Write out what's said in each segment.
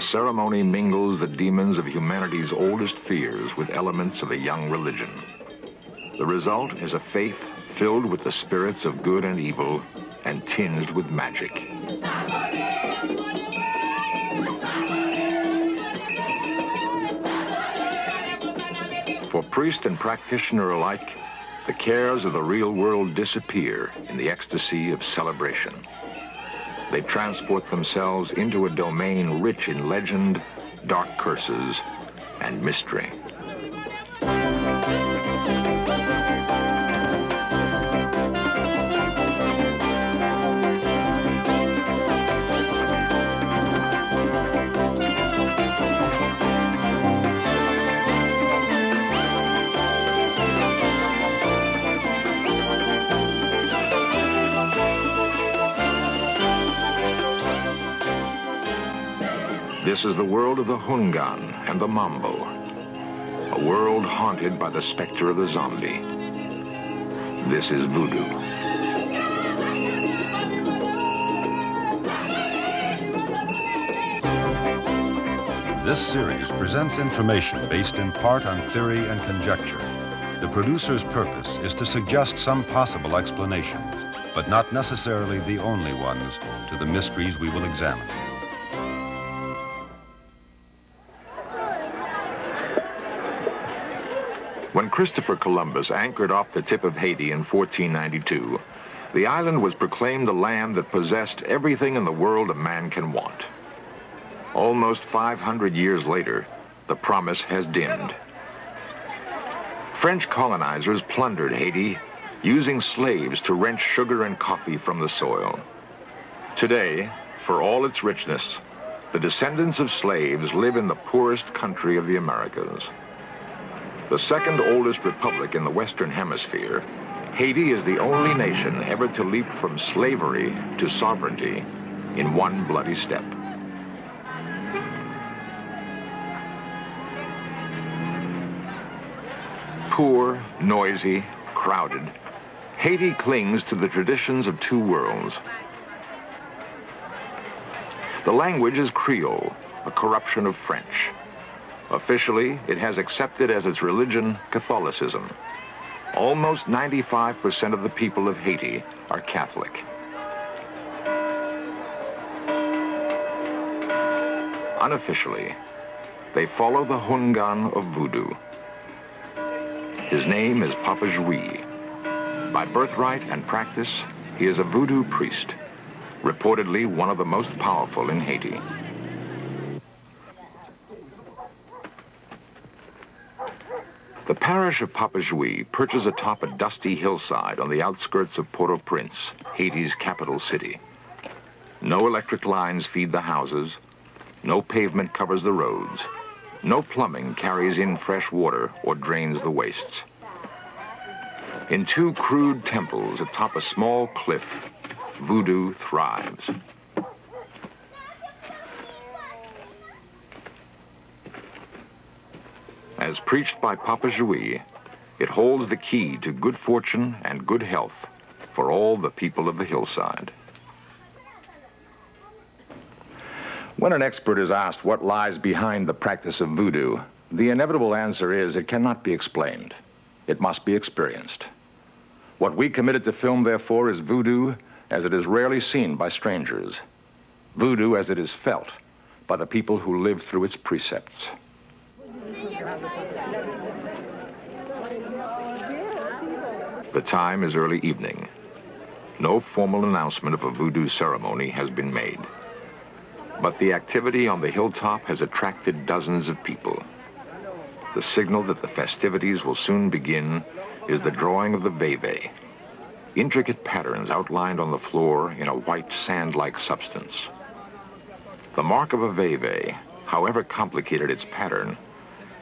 the ceremony mingles the demons of humanity's oldest fears with elements of a young religion. The result is a faith filled with the spirits of good and evil and tinged with magic. For priest and practitioner alike, the cares of the real world disappear in the ecstasy of celebration. They transport themselves into a domain rich in legend, dark curses, and mystery. This is the world of the Hungan and the Mambo, a world haunted by the specter of the zombie. This is Voodoo. This series presents information based in part on theory and conjecture. The producer's purpose is to suggest some possible explanations, but not necessarily the only ones, to the mysteries we will examine. When Christopher Columbus anchored off the tip of Haiti in 1492, the island was proclaimed a land that possessed everything in the world a man can want. Almost 500 years later, the promise has dimmed. French colonizers plundered Haiti, using slaves to wrench sugar and coffee from the soil. Today, for all its richness, the descendants of slaves live in the poorest country of the Americas. The second oldest republic in the Western Hemisphere, Haiti is the only nation ever to leap from slavery to sovereignty in one bloody step. Poor, noisy, crowded, Haiti clings to the traditions of two worlds. The language is Creole, a corruption of French. Officially, it has accepted as its religion Catholicism. Almost 95% of the people of Haiti are Catholic. Unofficially, they follow the Hungan of Voodoo. His name is Papa Jouy. By birthright and practice, he is a Voodoo priest, reportedly one of the most powerful in Haiti. The parish of Papa Jouy perches atop a dusty hillside on the outskirts of Port-au-Prince, Haiti's capital city. No electric lines feed the houses, no pavement covers the roads, no plumbing carries in fresh water or drains the wastes. In two crude temples atop a small cliff, Voodoo thrives. As preached by Papa Jouy, it holds the key to good fortune and good health for all the people of the hillside. When an expert is asked what lies behind the practice of voodoo, the inevitable answer is it cannot be explained. It must be experienced. What we committed to film, therefore, is voodoo as it is rarely seen by strangers. Voodoo as it is felt by the people who live through its precepts. The time is early evening. No formal announcement of a voodoo ceremony has been made. But the activity on the hilltop has attracted dozens of people. The signal that the festivities will soon begin is the drawing of the veve, intricate patterns outlined on the floor in a white sand-like substance. The mark of a veve, however complicated its pattern,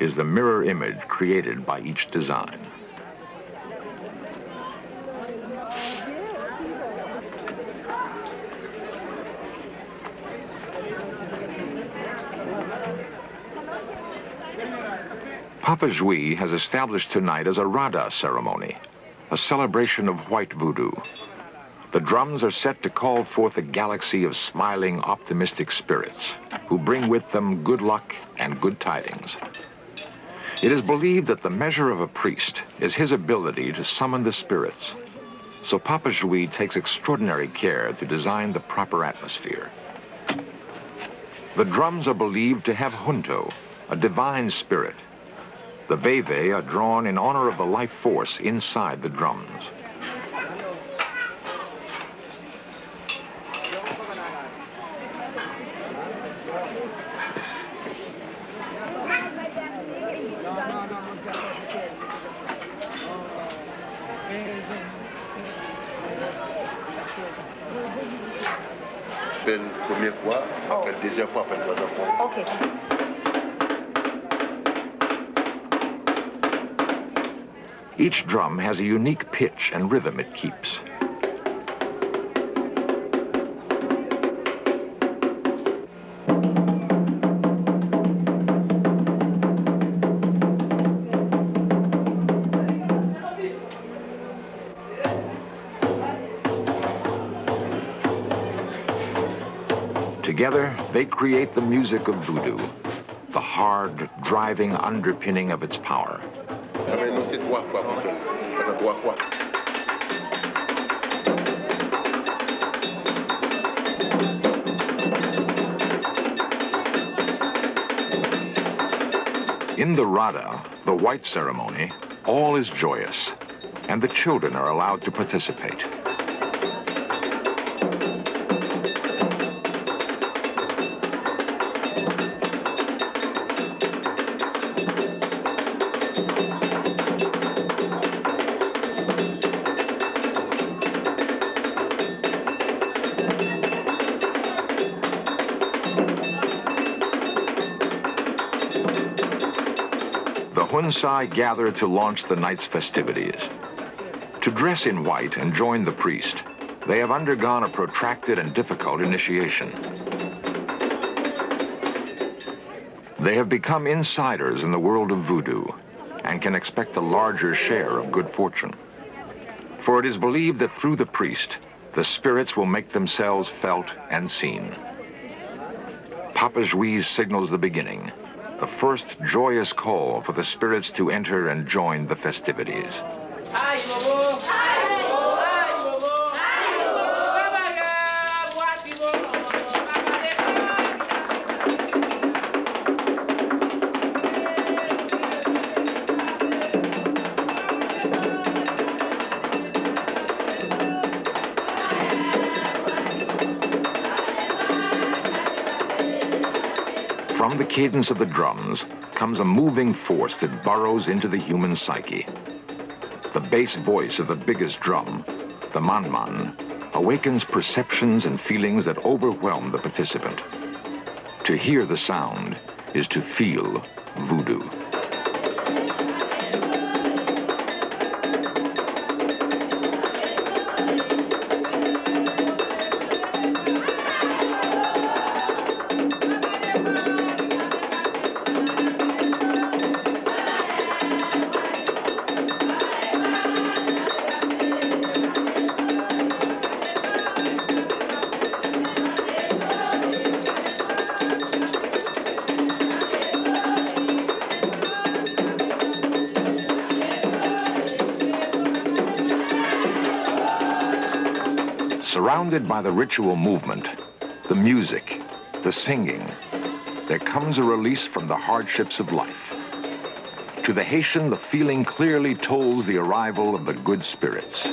is the mirror image created by each design. Papa Jouy has established tonight as a Rada ceremony, a celebration of white voodoo. The drums are set to call forth a galaxy of smiling, optimistic spirits who bring with them good luck and good tidings. It is believed that the measure of a priest is his ability to summon the spirits. So Papa Jouy takes extraordinary care to design the proper atmosphere. The drums are believed to have Junto, a divine spirit. The veve are drawn in honor of the life force inside the drums. Première fois, après la deuxième fois, après la troisième fois. Okay. Each drum has a unique pitch and rhythm it keeps. Together, they create the music of voodoo, the hard, driving underpinning of its power. In the Rada, the white ceremony, all is joyous, and the children are allowed to participate. Hunsai gather to launch the night's festivities. To dress in white and join the priest, they have undergone a protracted and difficult initiation. They have become insiders in the world of voodoo and can expect a larger share of good fortune. For it is believed that through the priest, the spirits will make themselves felt and seen. Papa Jouy signals the beginning, the first joyous call for the spirits to enter and join the festivities. From the cadence of the drums comes a moving force that burrows into the human psyche. The bass voice of the biggest drum, the manman, awakens perceptions and feelings that overwhelm the participant. To hear the sound is to feel voodoo. Surrounded by the ritual movement, the music, the singing, there comes a release from the hardships of life. To the Haitian, the feeling clearly tolls the arrival of the good spirits.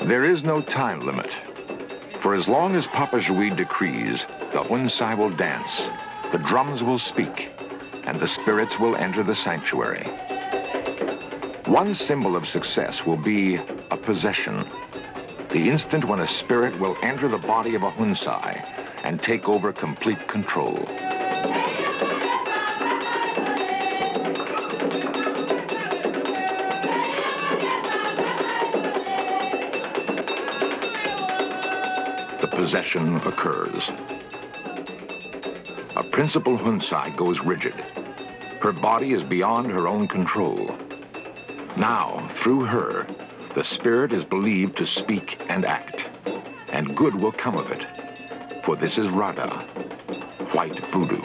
There is no time limit. For as long as Papa Jui decrees, the Hunsai will dance, the drums will speak, and the spirits will enter the sanctuary. One symbol of success will be a possession. The instant when a spirit will enter the body of a Hunsai and take over complete control. The possession occurs. A principal Hunsai goes rigid. Her body is beyond her own control. Now, through her, the spirit is believed to speak and act, and good will come of it, for this is Rada, white voodoo.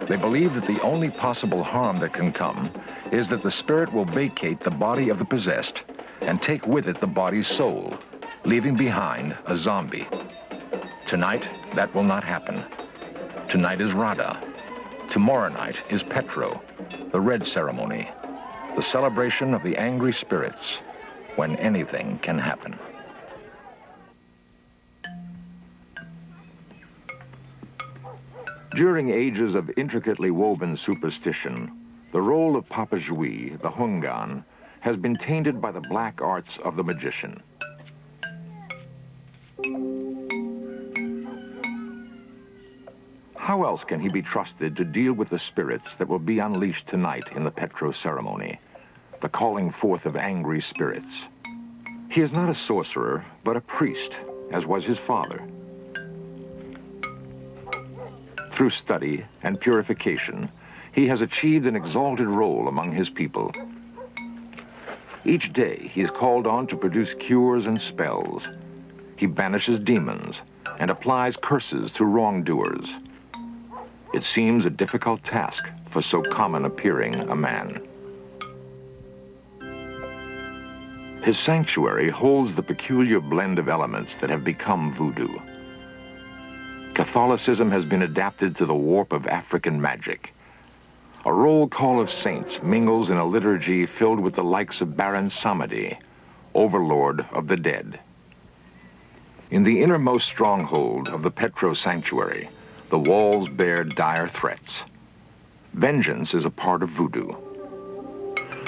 They believe that the only possible harm that can come is that the spirit will vacate the body of the possessed and take with it the body's soul, leaving behind a zombie. Tonight, that will not happen. Tonight is Rada. Tomorrow night is Petro, the red ceremony, the celebration of the angry spirits, when anything can happen. During ages of intricately woven superstition, the role of Papa Jui, the Hungan, has been tainted by the black arts of the magician. How else can he be trusted to deal with the spirits that will be unleashed tonight in the Petro ceremony, the calling forth of angry spirits? He is not a sorcerer, but a priest, as was his father. Through study and purification, he has achieved an exalted role among his people. Each day, he is called on to produce cures and spells. He banishes demons and applies curses to wrongdoers. It seems a difficult task for so common appearing a man. His sanctuary holds the peculiar blend of elements that have become voodoo. Catholicism has been adapted to the warp of African magic. A roll call of saints mingles in a liturgy filled with the likes of Baron Samedi, overlord of the dead. In the innermost stronghold of the Petro sanctuary, the walls bear dire threats. Vengeance is a part of voodoo.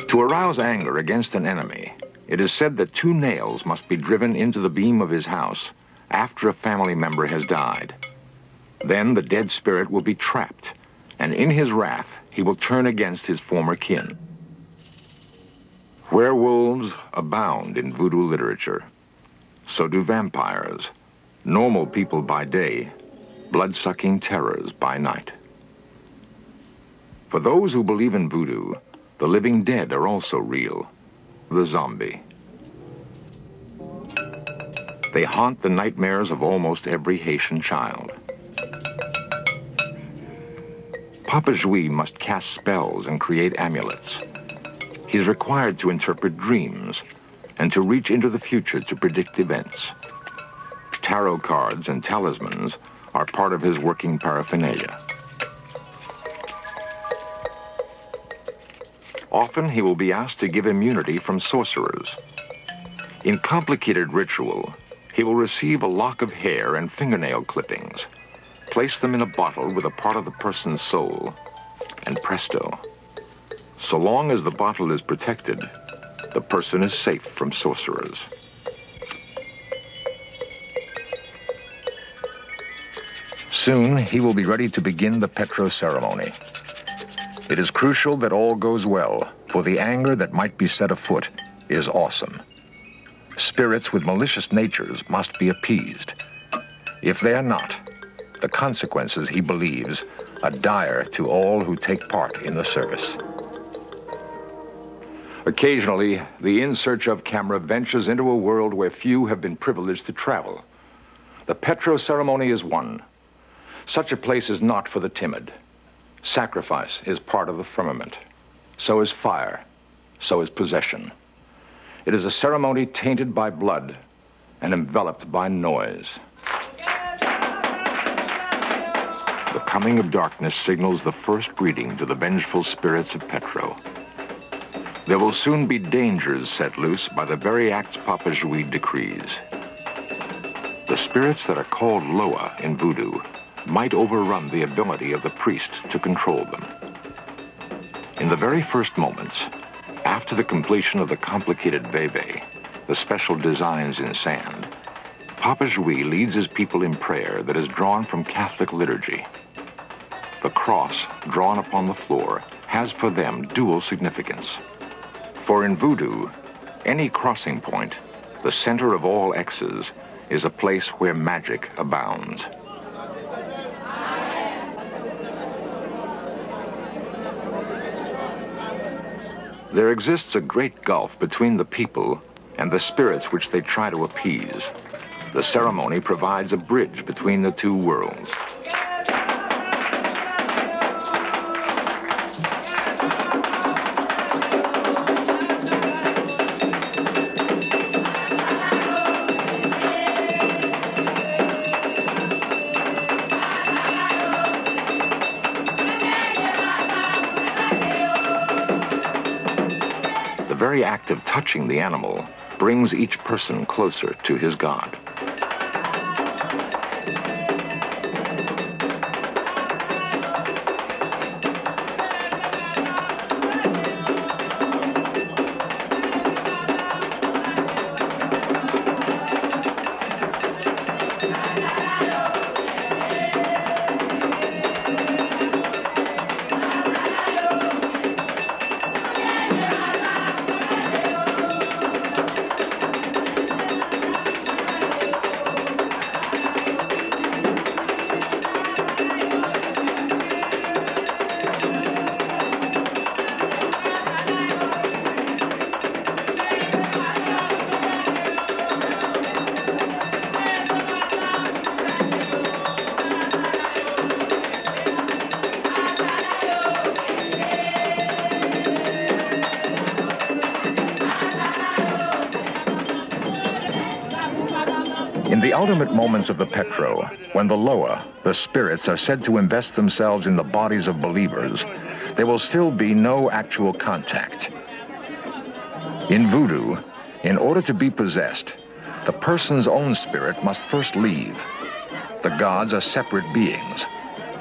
To arouse anger against an enemy, it is said that 2 nails must be driven into the beam of his house after a family member has died. Then the dead spirit will be trapped, and in his wrath, he will turn against his former kin. Werewolves abound in voodoo literature. So do vampires, normal people by day, blood-sucking terrors by night. For those who believe in voodoo, the living dead are also real, the zombie. They haunt the nightmares of almost every Haitian child. Papa Jui must cast spells and create amulets. He's required to interpret dreams and to reach into the future to predict events. Tarot cards and talismans are part of his working paraphernalia. Often he will be asked to give immunity from sorcerers. In complicated ritual, he will receive a lock of hair and fingernail clippings, place them in a bottle with a part of the person's soul, and presto. So long as the bottle is protected, the person is safe from sorcerers. Soon, he will be ready to begin the Petro ceremony. It is crucial that all goes well, for the anger that might be set afoot is awesome. Spirits with malicious natures must be appeased. If they are not, the consequences, he believes, are dire to all who take part in the service. Occasionally, the In Search Of camera ventures into a world where few have been privileged to travel. The Petro ceremony is one. Such a place is not for the timid. Sacrifice is part of the firmament. So is fire. so is possession. It is a ceremony tainted by blood and enveloped by noise. The coming of darkness signals the first greeting to the vengeful spirits of Petro. There will soon be dangers set loose by the very acts Papa Jouy decrees. The spirits that are called Loa in Voodoo might overrun the ability of the priest to control them. In the very first moments, after the completion of the complicated veve, the special designs in sand, Papa Jouy leads his people in prayer that is drawn from Catholic liturgy. The cross drawn upon the floor has for them dual significance. For in Voodoo, any crossing point, the center of all X's, is a place where magic abounds. There exists a great gulf between the people and the spirits which they try to appease. The ceremony provides a bridge between the two worlds. The very act of touching the animal brings each person closer to his god. In the ultimate moments of the Petro, when the Loa, the spirits, are said to invest themselves in the bodies of believers, there will still be no actual contact. In Voodoo, in order to be possessed, the person's own spirit must first leave. The gods are separate beings.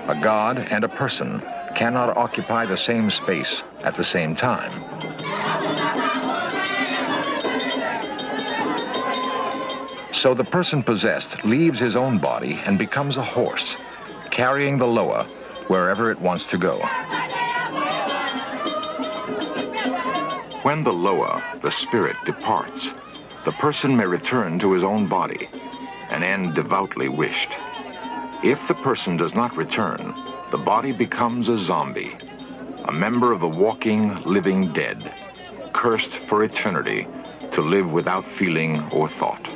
A god and a person cannot occupy the same space at the same time. So the person possessed leaves his own body and becomes a horse, carrying the Loa wherever it wants to go. When the Loa, the spirit, departs, the person may return to his own body, an end devoutly wished. If the person does not return, the body becomes a zombie, a member of the walking, living dead, cursed for eternity to live without feeling or thought.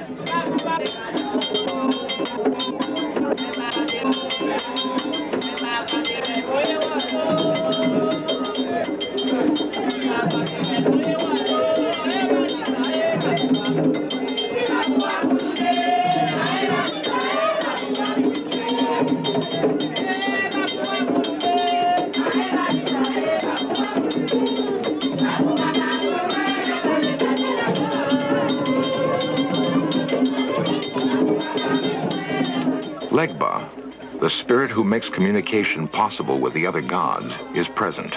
Legba, the spirit who makes communication possible with the other gods, is present.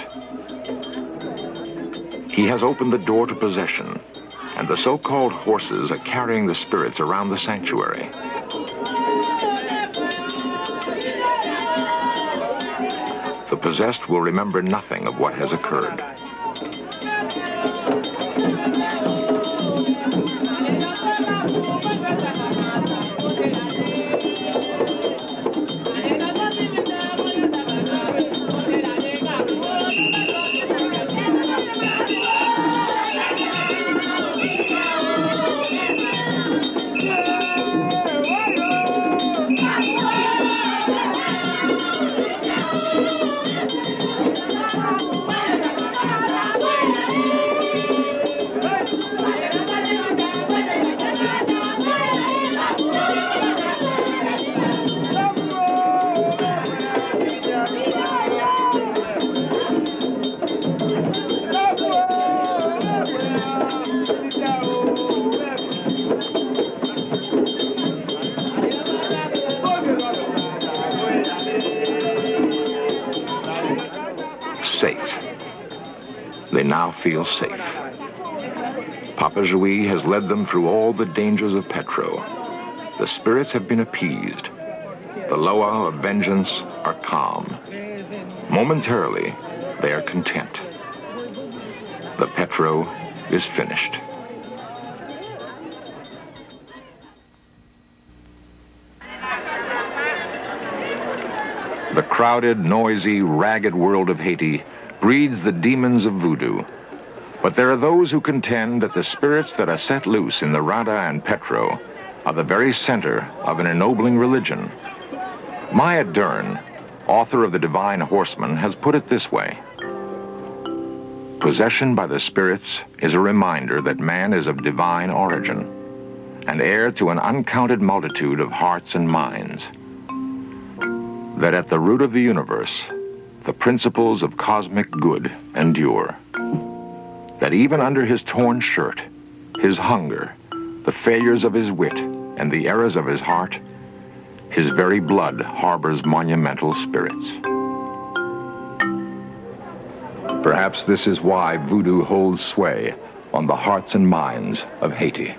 He has opened the door to possession, and the so-called horses are carrying the spirits around the sanctuary. The possessed will remember nothing of what has occurred. They now feel safe. Papa Jouy has led them through all the dangers of Petro. The spirits have been appeased. The Loa of vengeance are calm. Momentarily, they are content. The Petro is finished. The crowded, noisy, ragged world of Haiti breeds the demons of voodoo. But there are those who contend that the spirits that are set loose in the Rada and Petro are the very center of an ennobling religion. Maya Dern, author of The Divine Horseman, has put it this way. Possession by the spirits is a reminder that man is of divine origin and heir to an uncounted multitude of hearts and minds. That at the root of the universe, the principles of cosmic good endure. That even under his torn shirt, his hunger, the failures of his wit, and the errors of his heart, his very blood harbors monumental spirits. Perhaps this is why voodoo holds sway on the hearts and minds of Haiti.